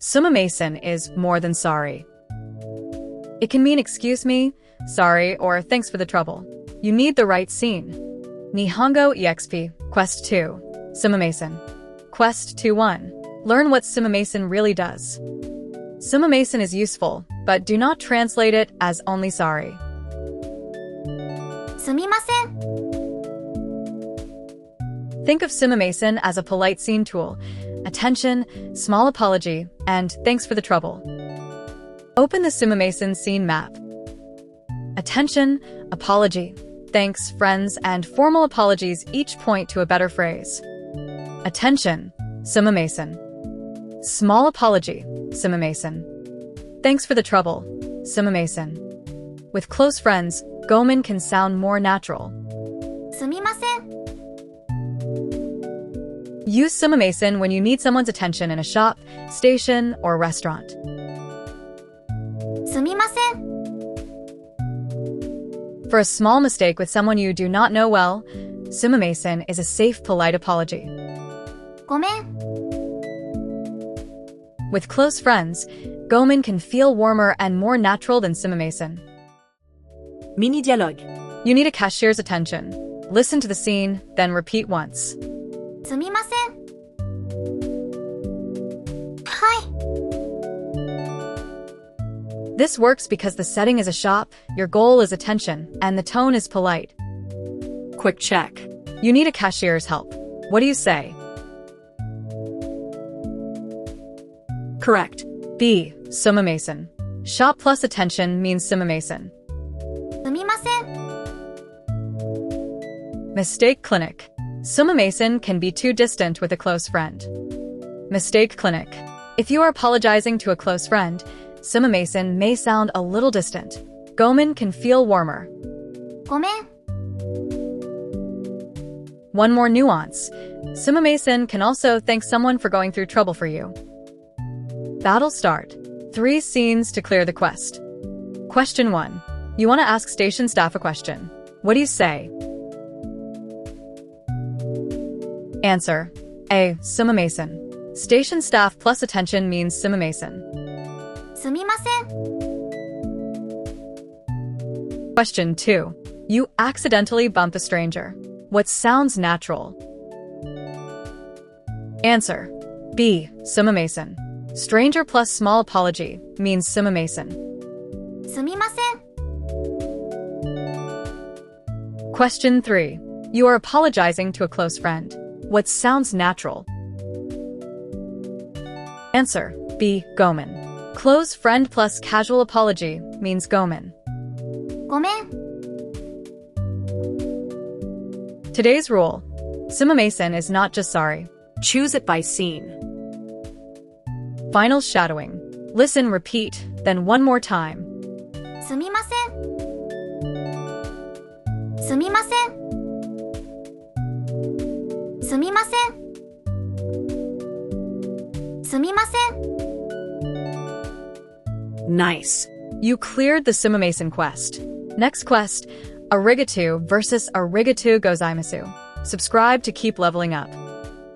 Sumimasen is more than sorry. It can mean excuse me, sorry, or thanks for the trouble. You need the right scene. Nihongo EXP, Quest 2. Sumimasen. Quest 2-1. Learn what sumimasen really does. Sumimasen is useful, but do not translate it as only sorry. すみません。 Think of sumimasen as a polite scene tool. Attention, small apology, and thanks for the trouble. Open the sumimasen scene map. Attention, apology, thanks, friends, and formal apologies each point to a better phrase. Attention, sumimasen. Small apology, sumimasen. Thanks for the trouble, sumimasen. With close friends, gomen can sound more natural. すみません。 Use sumimasen when you need someone's attention in a shop, station, or restaurant. すみません。 For a small mistake with someone you do not know well, sumimasen is a safe, polite apology. ごめん。 With close friends, gomen can feel warmer and more natural than sumimasen. Mini dialogue. You need a cashier's attention. Listen to the scene, then repeat once. すみません。はい。 This works because the setting is a shop, your goal is attention, and the tone is polite. Quick check. You need a cashier's help. What do you say? Correct. B. Sumimasen. Shop plus attention means sumimasen. すみません。 Mistake clinic. Sumimasen can be too distant with a close friend. Mistake clinic. If you are apologizing to a close friend, sumimasen may sound a little distant. Gomen can feel warmer. ごめん。 One more nuance. Sumimasen can also thank someone for going through trouble for you. Battle start. 3 scenes to clear the quest. Question 1. You want to ask station staff a question. What do you say? Answer. A. Sumimasen. Station staff plus attention means sumimasen. すみません。 Question 2. You accidentally bump a stranger. What sounds natural? Answer. B. Sumimasen. Stranger plus small apology means sumimasen. すみません。 Question 3. You are apologizing to a close friend. What sounds natural? Answer. B. Gomen. Close friend plus casual apology means gomen. ごめん。 Today's rule. Sumimasen is not just sorry. Choose it by scene. Final shadowing. Listen, repeat, then one more time. すみません。すみません。すみません。すみません。 Nice. You cleared the Sumimasen quest. Next quest, Arigato versus Arigato gozaimasu. Subscribe to keep leveling up.